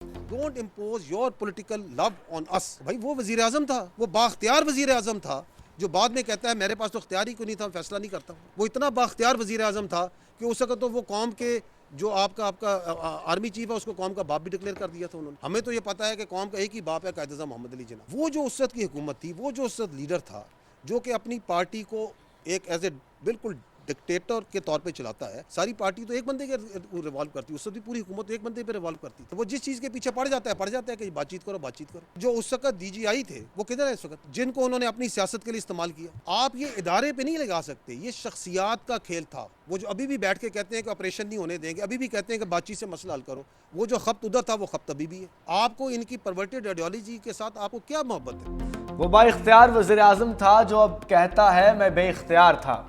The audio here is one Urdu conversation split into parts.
ڈونٹ امپوز یور پولیٹیکل لو آن اس. بھائی وہ وزیر اعظم تھا, وہ بااختیار وزیر اعظم تھا, جو بعد میں کہتا ہے میرے پاس تو اختیار ہی کوئی نہیں تھا, فیصلہ نہیں کرتا. وہ اتنا بااختیار وزیر اعظم تھا کہ اس وقت تو وہ قوم کے جو آپ کا آرمی چیف ہے اس کو قوم کا باپ بھی ڈکلیئر کر دیا تھا انہوں نے. ہمیں تو یہ پتا ہے کہ قوم کا ایک ہی باپ ہے, قائد اعظم محمد علی جناح. وہ جو اس وقت کی حکومت تھی, وہ جو اس وقت لیڈر تھا, جو کہ اپنی پارٹی کو ایک ایز اے بالکل ڈکٹیٹر کے طور پہ چلاتا ہے. ساری پارٹی تو ایک بندے کے ریوالو کرتی ہے, اس وقت بھی پوری حکومت ایک بندے پہ ریوالو کرتی ہے. وہ جس چیز کے پیچھے پڑ جاتا ہے کہ بات چیت کرو. جو اس وقت ڈی جی آئی تھے وہ کدھر ہے اس وقت, جن کو انہوں نے اپنی سیاست کے لیے استعمال کیا. آپ یہ ادارے پہ نہیں لگا سکتے, یہ شخصیات کا کھیل تھا. وہ جو ابھی بھی بیٹھ کے کہتے ہیں کہ آپریشن نہیں ہونے دیں گے, ابھی بھی کہتے ہیں کہ بات چیت سے مسئلہ حل کرو, وہ جو خبط ادھر تھا وہ خبط ابھی بھی ہے. آپ کو ان کی پرورٹڈ آئیڈیالوجی کے ساتھ آپ کو کیا محبت ہے؟ وہ با اختیار وزیر اعظم تھا جو اب کہتا ہے میں بے اختیار تھا.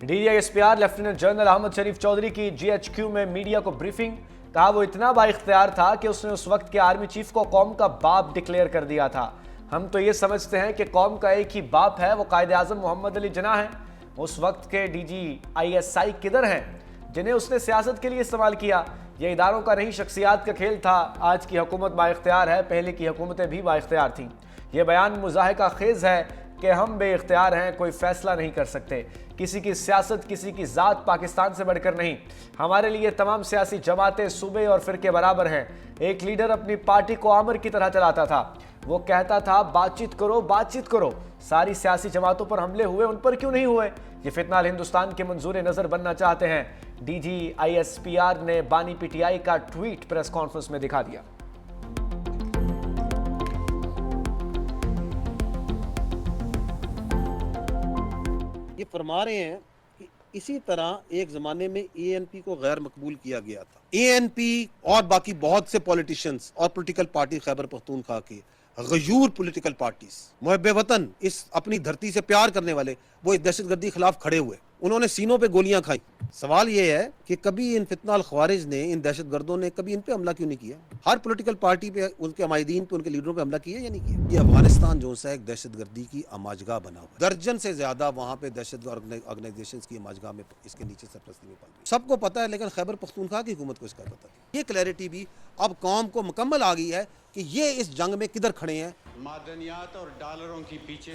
D G I S P R lieutenant general Ahmad Sharif Chaudhry کی جی ایچ کیو میں میڈیا کو بریفنگ. کہا وہ اتنا با اختیار تھا کہ اس نے اس وقت کے آرمی چیف کو قوم کا باپ ڈکلیئر کر دیا تھا. ہم تو یہ سمجھتے ہیں کہ قوم کا ایک ہی باپ ہے, وہ قائد اعظم محمد علی جناح ہیں. اس وقت کے D G I S I کدھر ہیں جنہیں اس نے سیاست کے لیے استعمال کیا؟ یہ اداروں کا نہیں شخصیات کا کھیل تھا. آج کی حکومت با اختیار ہے, پہلے کی حکومتیں بھی با اختیار تھیں. یہ بیان مضاحکہ خیز ہے کہ ہم بے اختیار ہیں, کوئی فیصلہ نہیں کر سکتے. کسی کی سیاست, کسی کی ذات پاکستان سے بڑھ کر نہیں. ہمارے لیے تمام سیاسی جماعتیں, صوبے اور فرقے برابر ہیں. ایک لیڈر اپنی پارٹی کو آمر کی طرح چلاتا تھا. وہ کہتا تھا بات چیت کرو, بات چیت کرو. ساری سیاسی جماعتوں پر حملے ہوئے, ان پر کیوں نہیں ہوئے؟ یہ فتنہ ہندوستان کے منظور نظر بننا چاہتے ہیں. D G I S P R نے بانی پی ٹی آئی کا ٹویٹ پریس کانفرنس میں دکھا دیا. یہ فرما رہے ہیں کہ اسی طرح ایک زمانے میں اے این پی کو غیر مقبول کیا گیا تھا. اے این پی اور باقی بہت سے پولیٹیشنز اور پولیٹیکل پارٹی خیبر پختونخوا کے غیور پولیٹیکل پارٹیز, محب وطن, اس اپنی دھرتی سے پیار کرنے والے, وہ اس دہشت گردی خلاف کھڑے ہوئے. انہوں نے سینوں پہ گولیاں کھائیں. سوال یہ ہے کہ کبھی ان فتنہ الخوارج نے, ان دہشت گردوں نے کبھی ان پہ حملہ کیوں نہیں کیا؟ ہر پولیٹیکل پارٹی پہ, ان کے عمائدین پہ, ان کے لیڈروں پہ حملہ کیا یا نہیں کیا؟ یہ افغانستان جو ہے ایک دہشت گردی کی آماجگاہ بنا ہوا ہے. درجن سے زیادہ وہاں پہ دہشت آرگنائزیشنز کی آماجگاہ میں اس کے نیچے سرپرستی میں پل رہی ہے. سب کو پتا ہے, لیکن خیبر پختونخوا کی حکومت کو اس کا پتہ نہیں. یہ کلیئرٹی بھی اب قوم کو مکمل آ گئی ہے کہ یہ اس جنگ میں کدھر کھڑے ہیں. معدنیات اور ڈالروں کی پیچھے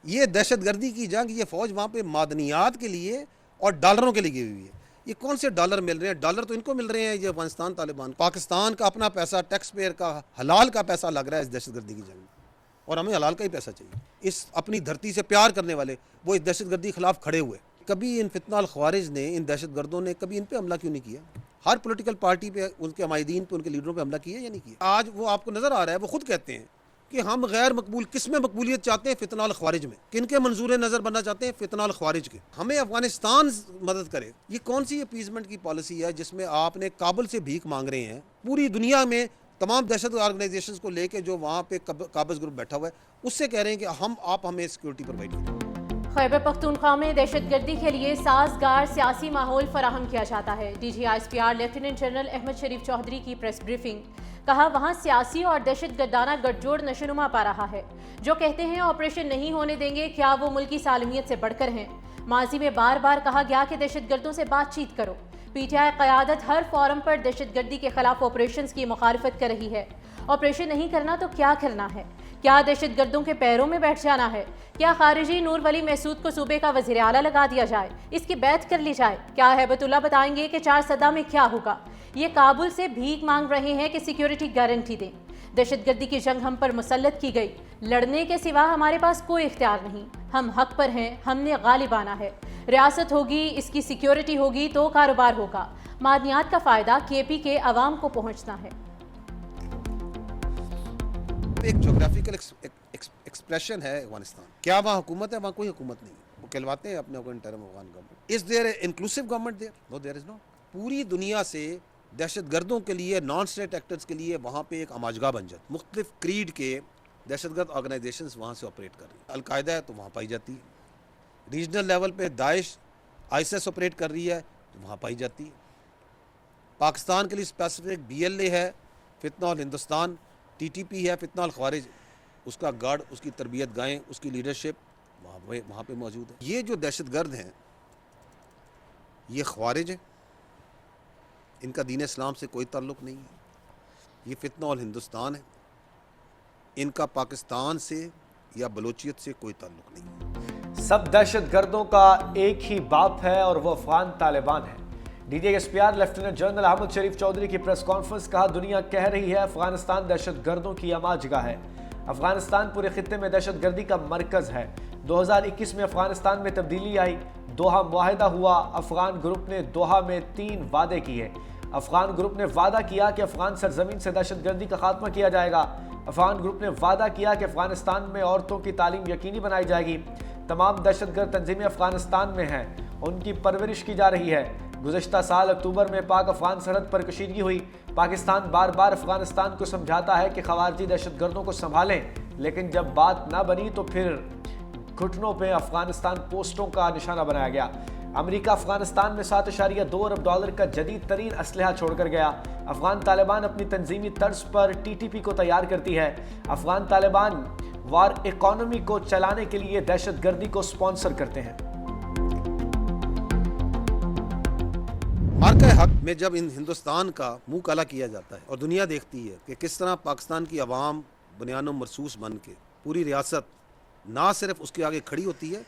یہ دہشت گردی کی جنگ, یہ فوج وہاں پہ معدنیات کے لیے اور ڈالروں کے لیے گئی ہوئی ہے. یہ کون سے ڈالر مل رہے ہیں؟ ڈالر تو ان کو مل رہے ہیں یہ افغانستان طالبان. پاکستان کا اپنا پیسہ, ٹیکس پیئر کا حلال کا پیسہ لگ رہا ہے اس دہشت گردی کی جنگ میں, اور ہمیں حلال کا ہی پیسہ چاہیے. اس اپنی دھرتی سے پیار کرنے والے وہ اس دہشت گردی کے خلاف کھڑے ہوئے. کبھی ان فتنہ الخوارج نے, ان دہشت گردوں نے کبھی ان پہ حملہ کیوں نہیں کیا؟ ہر پولیٹیکل پارٹی پہ, ان کے عمائدین پہ, ان کے لیڈروں پہ حملہ کیا یا نہیں کیا؟ آج وہ آپ کو نظر آ رہا ہے, وہ خود کہتے ہیں کہ ہم غیر مقبول, کس میں مقبولیت چاہتے ہیں؟ فتنہ الخوارج میں. کن کے منظور نظر بننا چاہتے ہیں؟ فتنہ الخوارج کے. ہمیں افغانستان مدد کرے. یہ کون سی اپیزمنٹ کی پالیسی ہے جس میں آپ نے کابل سے بھیک مانگ رہے ہیں؟ پوری دنیا میں تمام دہشت آرگنائزیشنز کو لے کے جو وہاں پہ قابض گروپ بیٹھا ہوا ہے, اس سے کہہ رہے ہیں کہ آپ ہمیں سیکورٹی پرووائڈ کریں. خیبر پختونخوا میں دہشت گردی کے لیے سازگار سیاسی ماحول فراہم کیا جاتا ہے. D G I S P R lieutenant general Ahmad Sharif Chaudhry کی پریس بریفنگ. کہا وہاں سیاسی اور دہشت گردانہ گٹھ جوڑ نشوونما پا رہا ہے. جو کہتے ہیں آپریشن نہیں ہونے دیں گے, کیا وہ ملکی سالمیت سے بڑھ کر ہیں؟ ماضی میں بار بار کہا گیا کہ دہشت گردوں سے بات چیت کرو. پی ٹی آئی قیادت ہر فورم پر دہشت گردی کے خلاف آپریشنز کی مخالفت کر رہی ہے. آپریشن نہیں کرنا تو کیا کرنا ہے؟ کیا دہشت گردوں کے پیروں میں بیٹھ جانا ہے؟ کیا خارجی نور ولی محسود کو صوبے کا وزیر اعلیٰ لگا دیا جائے, اس کی بیعت کر لی جائے؟ کیا ہیبت اللہ بتائیں گے کہ 4 صدہ میں کیا ہوگا؟ یہ کابل سے بھیک مانگ رہے ہیں کہ سیکیورٹی گارنٹی دیں. دہشت گردی کی جنگ ہم پر مسلط کی گئی, لڑنے کے سوا ہمارے پاس کوئی اختیار نہیں. ہم حق پر ہیں, ہم نے غالب آنا ہے. ریاست ہوگی, اس کی سیکیورٹی ہوگی تو کاروبار ہوگا. معدنیات کا فائدہ کے پی کے عوام کو پہنچنا ہے. ایک جغرافیکل ایکسپریشن ہے افغانستان. کیا وہاں حکومت ہے؟ وہاں کوئی حکومت نہیں. وہ کہلواتے ہیں اپنے کو interim Afghan government. Is there inclusive government there? No, there is no. پوری دنیا سے دہشت گردوں کے لیے, نان اسٹیٹ ایکٹرز کے لیے وہاں پہ ایک آماجگاہ بن جاتی. مختلف کریڈ کے دہشت گرد آرگنائزیشنز وہاں سے آپریٹ کر رہی ہیں. القاعدہ ہے تو وہاں پائی جاتی ہے. ریجنل لیول پہ داعش, آئی ایس آپریٹ کر رہی ہے تو وہاں پائی جاتی ہے. پاکستان کے لیے اسپیسیفک بی ایل اے ہے, فتنہ الہندوستان, ٹی ٹی پی ہے, فتنہ الخوارج, اس کا گارڈ, اس کی تربیت گاہیں, اس کی لیڈرشپ وہاں پہ موجود ہے. یہ جو دہشت گرد ہیں یہ خوارج ہیں, ان کا دین اسلام سے کوئی تعلق نہیں ہے. یہ فتنہ اور ہندوستان ہے، ان کا پاکستان سے یا بلوچیت سے کوئی تعلق نہیں۔ سب دہشت گردوں کا ایک ہی باپ ہے اور وہ افغان طالبان ہے۔ D G S P R lieutenant general Ahmad Sharif Chaudhry کی پریس کانفرنس، کہا دنیا کہہ رہی ہے افغانستان دہشت گردوں کی اما جگہ ہے۔ افغانستان پورے خطے میں دہشت گردی کا مرکز ہے۔ 2021 میں افغانستان میں تبدیلی آئی، دوحہ معاہدہ ہوا۔ افغان گروپ نے دوحہ میں 3 وعدے کیے۔ افغان گروپ نے وعدہ کیا کہ افغان سرزمین سے دہشت گردی کا خاتمہ کیا جائے گا۔ افغان گروپ نے وعدہ کیا کہ افغانستان میں عورتوں کی تعلیم یقینی بنائی جائے گی۔ تمام دہشت گرد تنظیمیں افغانستان میں ہیں، ان کی پرورش کی جا رہی ہے۔ گزشتہ سال اکتوبر میں پاک افغان سرحد پر کشیدگی ہوئی۔ پاکستان بار بار افغانستان کو سمجھاتا ہے کہ خارجی دہشت گردوں کو سنبھالیں، لیکن جب بات نہ بنی تو پھر گھٹنوں پہ افغانستان پوسٹوں کا نشانہ بنایا گیا۔ امریکہ افغانستان میں $7.2 ارب کا جدید ترین اسلحہ چھوڑ کر گیا۔ افغان طالبان اپنی تنظیمی طرز پر TTP کو تیار کرتی ہے۔ افغان طالبان وار اکانومی کو چلانے کے لیے دہشت گردی کو سپانسر کرتے ہیں۔ مارکہ حق میں جب ہندوستان کا منہ کالا کیا جاتا ہے اور دنیا دیکھتی ہے کہ کس طرح پاکستان کی عوام بنیان و مرصوص بن کے پوری ریاست نہ صرف اس کے آگے کھڑی ہوتی ہے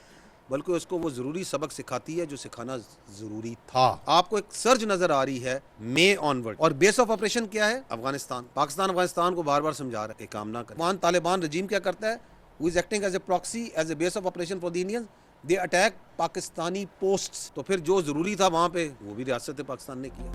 بلکہ اس کو وہ ضروری سبق سکھاتی ہے جو سکھانا ضروری تھا۔ آپ کو ایک سرج نظر آ رہی ہے مئی آنورڈ، اور بیس آف آپریشن کیا ہے؟ افغانستان۔ پاکستان افغانستان کو بار بار سمجھا رہا ہے کہ کام نہ کرے۔ افغان طالبان رجیم کیا کرتا ہے؟ who is acting as a proxy, as a base of operation for the Indians, they attack Pakistani posts. تو پھر جو ضروری تھا وہاں پہ وہ بھی ریاست پاکستان نے کیا۔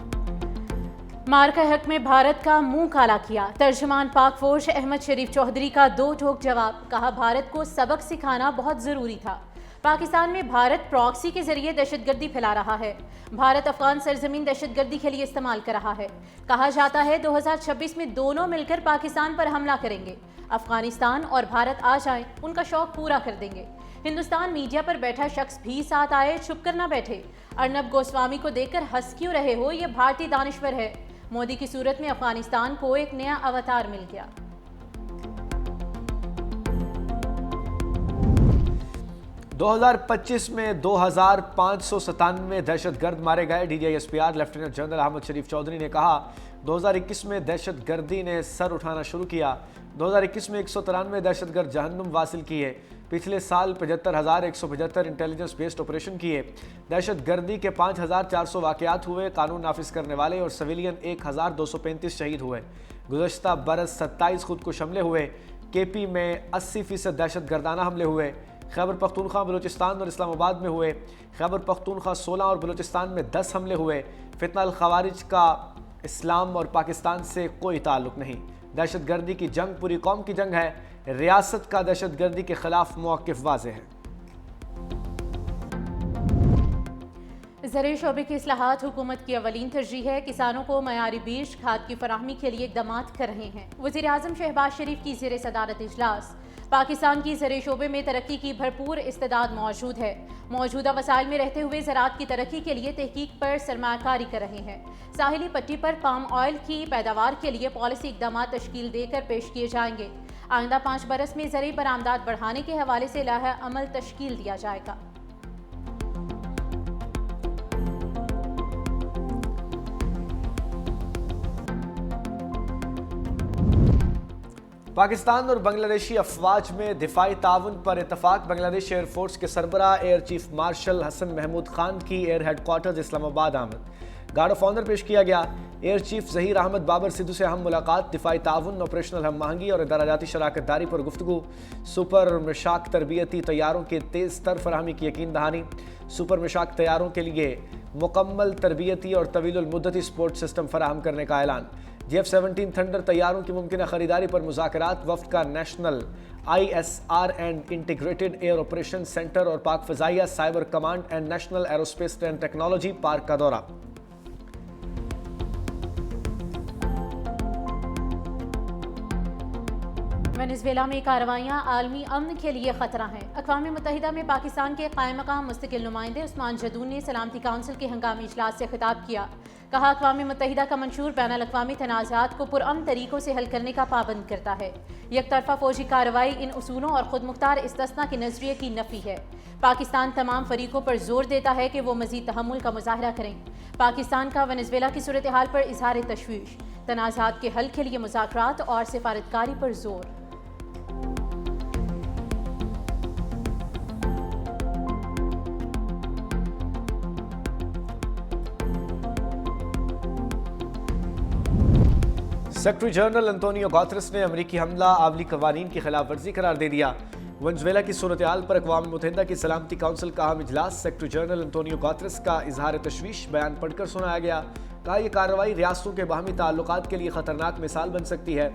مارکہ حق میں بھارت کا منہ کالا کیا، ترجمان پاک فوج احمد شریف چودھری کا 2 ٹوک جواب، کہا بھارت کو سبق سکھانا بہت ضروری تھا۔ پاکستان میں بھارت پراکسی کے ذریعے دہشت گردی پھیلا رہا ہے۔ بھارت افغان سرزمین دہشت گردی کے لیے استعمال کر رہا ہے۔ کہا جاتا ہے 2026 میں دونوں مل کر پاکستان پر حملہ کریں گے۔ افغانستان اور بھارت آ جائیں، ان کا شوق پورا کر دیں گے۔ ہندوستان میڈیا پر بیٹھا شخص بھی ساتھ آئے، چھپ کر نہ بیٹھے۔ ارنب گوسوامی کو دیکھ کر ہنس کیوں رہے ہو؟ یہ بھارتی دانشور ہے۔ مودی کی صورت میں افغانستان کو ایک نیا اوتار مل گیا۔ 2025 میں 2597 دہشت گرد مارے گئے۔ D G S P R lieutenant general Ahmad Sharif Chaudhry نے کہا 2021 میں دہشت گردی نے سر اٹھانا شروع کیا۔ 2021 میں 193 دہشت گرد جہنم واصل کیے۔ پچھلے سال 75,175 انٹیلیجنس بیسڈ آپریشن کیے۔ دہشت گردی کے 5,400 واقعات ہوئے۔ قانون نافذ کرنے والے اور سویلین 1,235 شہید ہوئے۔ گزشتہ برس 27 خودکش حملے ہوئے۔ KP میں 80% دہشت گردانہ حملے ہوئے۔ خیبر پختونخوا، بلوچستان اور اسلام آباد میں ہوئے۔ خیبر پختونخوا 16 اور بلوچستان میں 10 حملے ہوئے۔ فتنہ الخوارج کا اسلام اور پاکستان سے کوئی تعلق نہیں۔ دہشت گردی کی جنگ پوری قوم کی جنگ ہے۔ ریاست کا دہشت گردی کے خلاف موقف واضح ہے۔ زرعی شعبے کی اصلاحات حکومت کی اولین ترجیح ہے۔ کسانوں کو معیاری بیج کھاد کی فراہمی کے لیے اقدامات کر رہے ہیں۔ وزیر اعظم شہباز شریف کی زیر صدارت اجلاس۔ پاکستان کی زرعی شعبے میں ترقی کی بھرپور استعداد موجود ہے۔ موجودہ وسائل میں رہتے ہوئے زراعت کی ترقی کے لیے تحقیق پر سرمایہ کاری کر رہے ہیں۔ ساحلی پٹی پر پام آئل کی پیداوار کے لیے پالیسی اقدامات تشکیل دے کر پیش کیے جائیں گے۔ آئندہ 5 برس میں زرعی برآمدات بڑھانے کے حوالے سے لائحہ عمل تشکیل دیا جائے گا۔ پاکستان اور بنگلہ دیشی افواج میں دفاعی تعاون پر اتفاق۔ بنگلہ دیش ایئر فورس کے سربراہ ایئر چیف مارشل حسن محمود خان کی ایئر ہیڈ کوارٹرز اسلام آباد آمد۔ گارڈ آف آنر پیش کیا گیا۔ ایئر چیف ظہیر احمد بابر سدھو سے اہم ملاقات۔ دفاعی تعاون، آپریشنل ہم آہنگی اور ادارہ جاتی شراکت داری پر گفتگو۔ سپر مشاق تربیتی طیاروں کی تیز تر فراہمی کی یقین دہانی۔ سپر مشاق طیاروں کے لیے مکمل تربیتی اور طویل المدتی سپورٹ سسٹم فراہم کرنے کا اعلان۔ JF-17 تھنڈر طیاروں کی ممکنہ خریداری پر مذاکرات۔ وفد کا national ISR and integrated air operation centre اور پاک فضائیہ cyber command and national aerospace and technology park کا دورہ۔ وینزویلا میں کارروائیاں عالمی امن کے لیے خطرہ ہیں۔ اقوام متحدہ میں پاکستان کے قائم مقام مستقل نمائندے عثمان جدون نے سلامتی کونسل کے ہنگامی اجلاس سے خطاب کیا۔ کہا اقوام متحدہ کا منشور بین الاقوامی تنازعات کو پرامن طریقوں سے حل کرنے کا پابند کرتا ہے۔ یک طرفہ فوجی کارروائی ان اصولوں اور خود مختار استثناء کے نظریے کی نفی ہے۔ پاکستان تمام فریقوں پر زور دیتا ہے کہ وہ مزید تحمل کا مظاہرہ کریں۔ پاکستان کا وینزویلا کی صورتحال پر اظہار تشویش۔ تنازعات کے حل کے لیے مذاکرات اور سفارتکاری پر زور۔ سیکرٹری جنرل انتونیو گوتریس نے امریکی حملہ آولی قوانین کی خلاف ورزی قرار دے دیا۔ ونزویلا کی صورتحال پر اقوام متحدہ کی سلامتی کونسل کا اہم اجلاس، سیکرٹری جنرل انتونیو گوتریس کا اظہار تشویش بیان پڑھ کر سنایا گیا۔ کہا یہ کارروائی ریاستوں کے باہمی تعلقات کے لیے خطرناک مثال بن سکتی ہے۔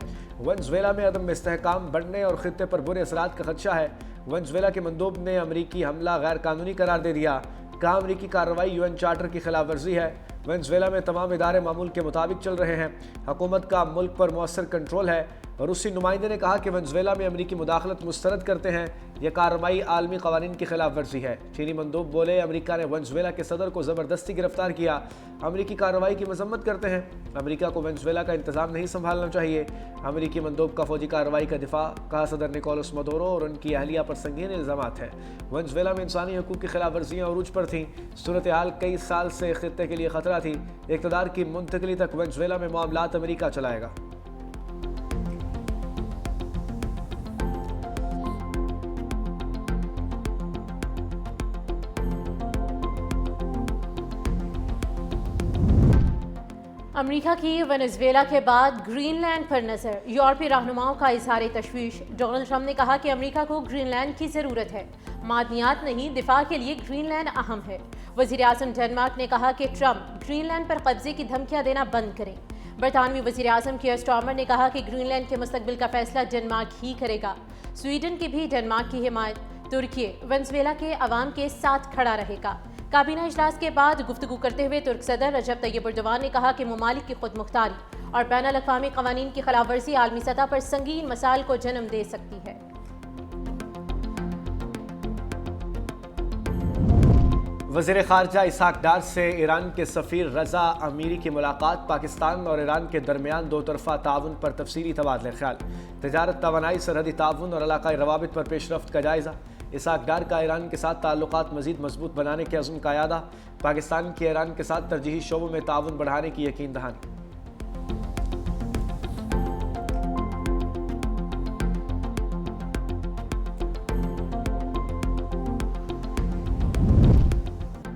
ونزویلا میں عدم استحکام بڑھنے اور خطے پر برے اثرات کا خدشہ ہے۔ ونزویلا کے مندوب نے امریکی حملہ غیر قانونی قرار دے دیا۔ کہا امریکی کارروائی UN چارٹر کی خلاف ورزی ہے۔ ونزویلا میں تمام ادارے معمول کے مطابق چل رہے ہیں۔ حکومت کا ملک پر مؤثر کنٹرول ہے۔ روسی نمائندے نے کہا کہ ونزویلا میں امریکی مداخلت مسترد کرتے ہیں۔ یہ کارروائی عالمی قوانین کی خلاف ورزی ہے۔ چینی مندوب بولے امریکہ نے ونزویلا کے صدر کو زبردستی گرفتار کیا۔ امریکی کارروائی کی مذمت کرتے ہیں۔ امریکہ کو ونزویلا کا انتظام نہیں سنبھالنا چاہیے۔ امریکی مندوب کا فوجی کارروائی کا دفاع۔ کہا صدر نکولس مدورو اور ان کی اہلیہ پر سنگین الزامات ہیں۔ ونزویلا میں انسانی حقوق کی خلاف ورزیاں عروج پر تھیں۔ صورتحال کئی سال سے خطے کے لیے خطرہ تھی۔ اقتدار کی منتقلی تک ونزویلا میں معاملات امریکہ چلائے گا۔ امریکہ کی ونزویلا کے بعد گرین لینڈ پر نظر، یورپی رہنماؤں کا اظہار تشویش۔ ڈونلڈ ٹرمپ نے کہا کہ امریکہ کو گرین لینڈ کی ضرورت ہے، معدنیات نہیں، دفاع کے لیے گرین لینڈ اہم ہے۔ وزیر اعظم ڈنمارک نے کہا کہ ٹرمپ گرین لینڈ پر قبضے کی دھمکیاں دینا بند کریں۔ برطانوی وزیر اعظم کیئر سٹارمر نے کہا کہ گرین لینڈ کے مستقبل کا فیصلہ ڈنمارک ہی کرے گا۔ سویڈن کی بھی ڈنمارک کی حمایت۔ ترکی ونزویلا کے عوام کے ساتھ کھڑا رہے گا۔ کابینہ اجلاس کے بعد گفتگو کرتے ہوئے ترک صدر رجب طیب اردوان نے کہا کہ ممالک کی خود مختاری اور بین الاقوامی قوانین کی خلاف ورزی عالمی سطح پر سنگین مسائل کو جنم دے سکتی ہے۔ وزیر خارجہ اسحاق ڈار سے ایران کے سفیر رضا امیری کی ملاقات۔ پاکستان اور ایران کے درمیان دو طرفہ تعاون پر تفصیلی تبادلہ خیال۔ تجارت، توانائی، سرحدی تعاون اور علاقائی روابط پر پیش رفت کا جائزہ۔ اسحاق ڈار کا ایران کے ساتھ تعلقات مزید مضبوط بنانے کے عزم کا اعادہ۔ پاکستان کی ایران کے ساتھ ترجیحی شعبوں میں تعاون بڑھانے کی یقین دہانی۔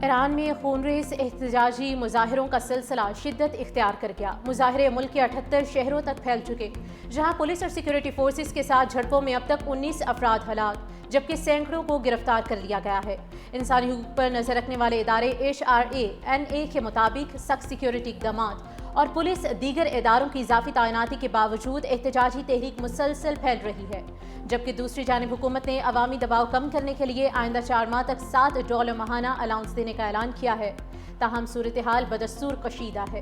ایران میں خونریز احتجاجی مظاہروں کا سلسلہ شدت اختیار کر گیا۔ مظاہرے ملک کے 78 شہروں تک پھیل چکے، جہاں پولیس اور سیکیورٹی فورسز کے ساتھ جھڑپوں میں اب تک 19 افراد ہلاک، جبکہ سینکڑوں کو گرفتار کر لیا گیا ہے۔ انسانی حقوق پر نظر رکھنے والے ادارے HRANA کے مطابق سخت سیکیورٹی اقدامات اور پولیس دیگر اداروں کی اضافی تعیناتی کے باوجود احتجاجی تحریک مسلسل پھیل رہی ہے، جبکہ دوسری جانب حکومت نے عوامی دباؤ کم کرنے کے لیے آئندہ 4 ماہ تک $7 ماہانہ الاؤنس دینے کا اعلان کیا ہے۔ تاہم صورتحال بدستور کشیدہ ہے۔